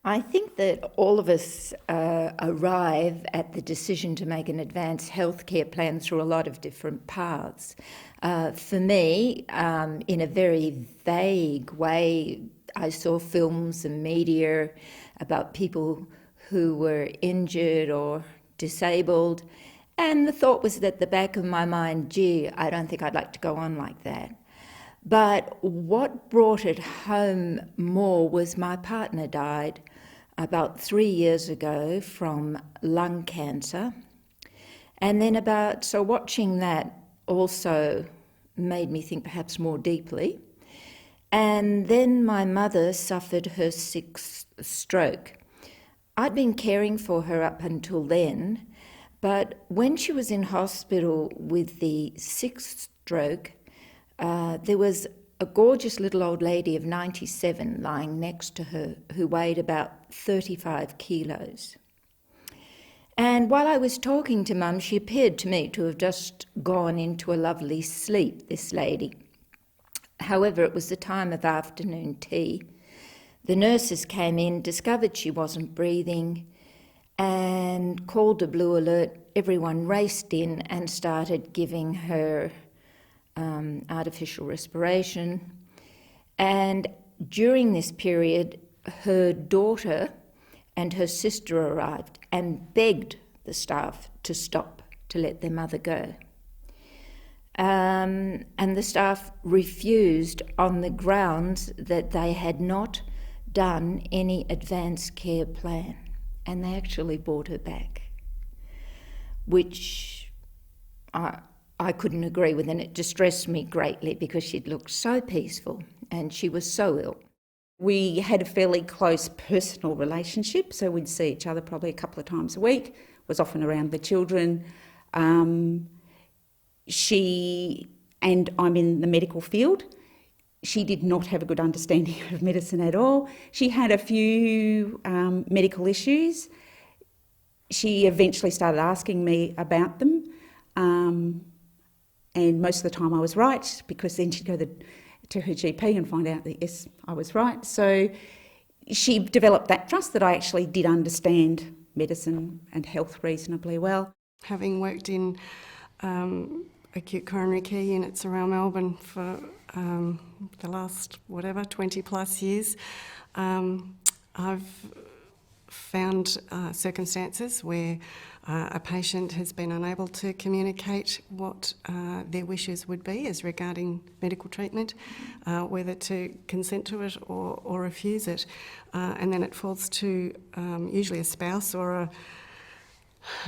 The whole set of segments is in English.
I think that all of us arrive at the decision to make an advanced healthcare plan through a lot of different paths. For me, in a very vague way, I saw films and media about people who were injured or disabled, and the thought was at the back of my mind, gee, I don't think I'd like to go on like that. But what brought it home more was my partner died about 3 years ago from lung cancer. And then so watching that also made me think perhaps more deeply. And then my mother suffered her sixth stroke. I'd been caring for her up until then, but when she was in hospital with the sixth stroke, there was a gorgeous little old lady of 97 lying next to her who weighed about 35 kilos. And while I was talking to Mum, she appeared to me to have just gone into a lovely sleep, this lady. However, it was the time of afternoon tea. The nurses came in, discovered she wasn't breathing, and called a blue alert. Everyone raced in and started giving her artificial respiration. And during this period, her daughter and her sister arrived and begged the staff to stop, to let their mother go. And the staff refused on the grounds that they had not done any advanced care plan, and they actually brought her back, which I couldn't agree with, and it distressed me greatly because she'd looked so peaceful and she was so ill. We had a fairly close personal relationship, so we'd see each other probably a couple of times a week, was often around the children. She, and I'm in the medical field, she did not have a good understanding of medicine at all. She had a few medical issues. She eventually started asking me about them. And most of the time I was right, because then she'd go to her GP and find out that, yes, I was right. So she developed that trust that I actually did understand medicine and health reasonably well. Having worked in acute coronary care units around Melbourne for the last, 20 plus years, I've found circumstances where a patient has been unable to communicate what their wishes would be as regarding medical treatment, whether to consent to it or refuse it. And then it falls to usually a spouse or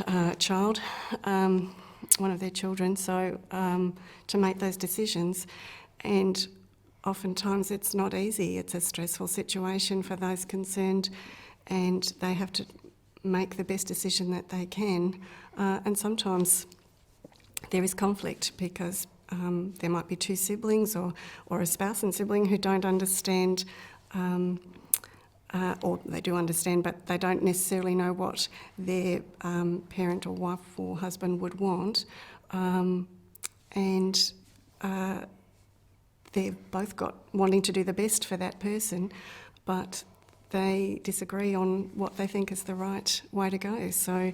a child, one of their children, so to make those decisions. And oftentimes it's not easy. It's a stressful situation for those concerned, and they have to make the best decision that they can. And sometimes there is conflict because there might be two siblings or a spouse and sibling who don't understand, or they do understand, but they don't necessarily know what their parent or wife or husband would want. And they've both got wanting to do the best for that person, but they disagree on what they think is the right way to go. So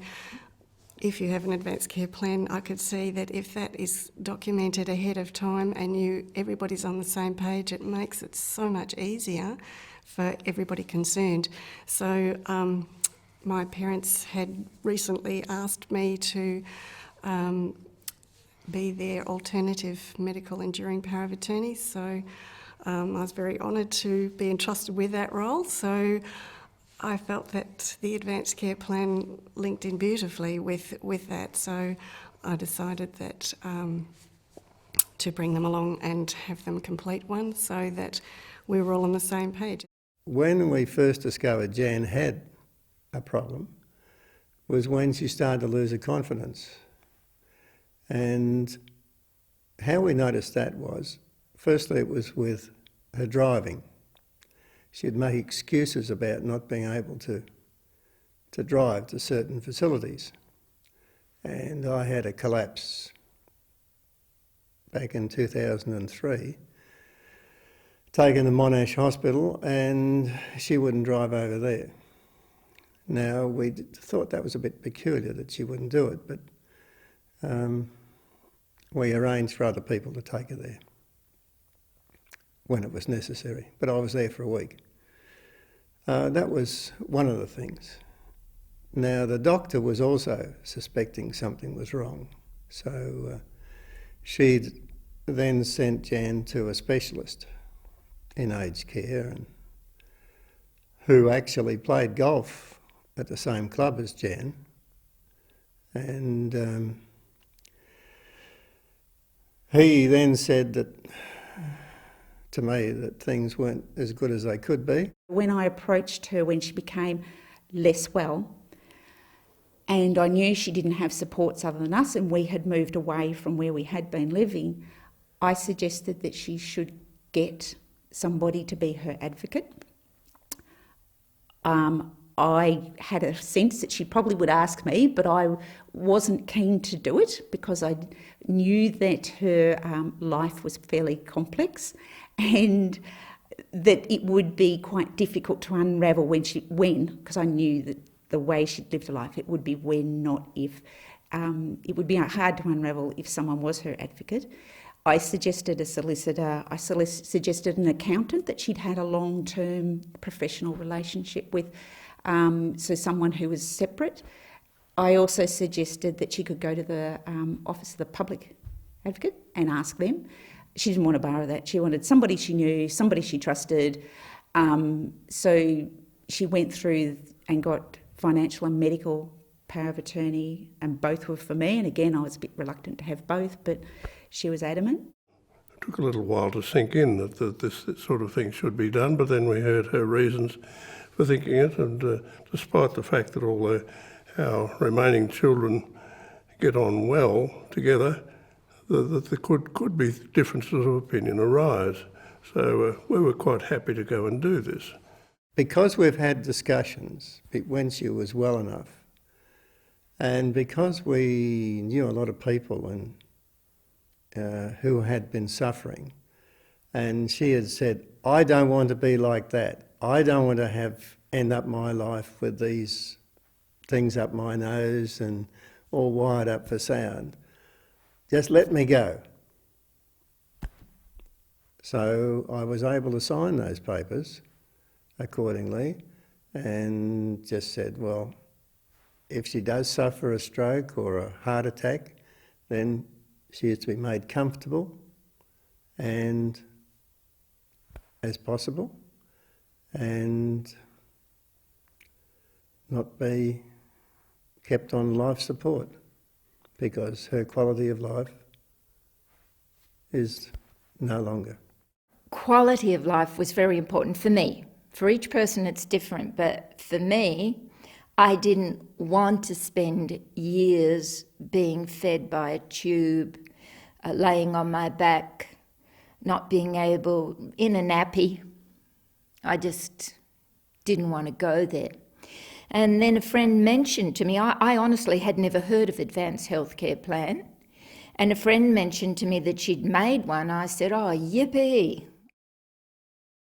if you have an advanced care plan, I could see that if that is documented ahead of time and everybody's on the same page, it makes it so much easier for everybody concerned. So my parents had recently asked me to be their alternative medical enduring power of attorney. So I was very honoured to be entrusted with that role. So I felt that the advanced care plan linked in beautifully with that. So I decided that to bring them along and have them complete one so that we were all on the same page. When we first discovered Jan had a problem was when she started to lose her confidence. And how we noticed that was, firstly, it was with her driving. She'd make excuses about not being able to drive to certain facilities. And I had a collapse back in 2003, taken to Monash Hospital, and she wouldn't drive over there. Now, we thought that was a bit peculiar that she wouldn't do it, but we arranged for other people to take her there when it was necessary. But I was there for a week. That was one of the things. Now, the doctor was also suspecting something was wrong. So she'd then sent Jan to a specialist in aged care, and who actually played golf at the same club as Jan. And he then said to me that things weren't as good as they could be. When I approached her when she became less well, and I knew she didn't have supports other than us, and we had moved away from where we had been living, I suggested that she should get somebody to be her advocate. I had a sense that she probably would ask me, but I wasn't keen to do it because I knew that her life was fairly complex and that it would be quite difficult to unravel because I knew that the way she'd lived her life, it would be when, not if. It would be hard to unravel if someone was her advocate. I suggested a solicitor, I suggested an accountant that she'd had a long-term professional relationship with, so someone who was separate. I also suggested that she could go to the Office of the Public Advocate and ask them. She didn't want to borrow that. She wanted somebody she knew, somebody she trusted. So she went through and got financial and medical power of attorney, and both were for me. And again, I was a bit reluctant to have both, but she was adamant. It took a little while to sink in that this sort of thing should be done, but then we heard her reasons for thinking it, and despite the fact that although our remaining children get on well together, that there could be differences of opinion arise. So we were quite happy to go and do this. Because we've had discussions when she was well enough, and because we knew a lot of people who had been suffering, and she had said, I don't want to be like that. I don't want to end up my life with these things up my nose and all wired up for sound. Just let me go. So I was able to sign those papers accordingly, and just said, well, if she does suffer a stroke or a heart attack, then she is to be made comfortable and as possible, and not be kept on life support, because her quality of life is no longer. Quality of life was very important for me. For each person it's different, but for me, I didn't want to spend years being fed by a tube, laying on my back, not being able, in a nappy. I just didn't want to go there. And then a friend mentioned to me, I honestly had never heard of Advanced Healthcare Plan, and a friend mentioned to me that she'd made one. I said, oh, yippee,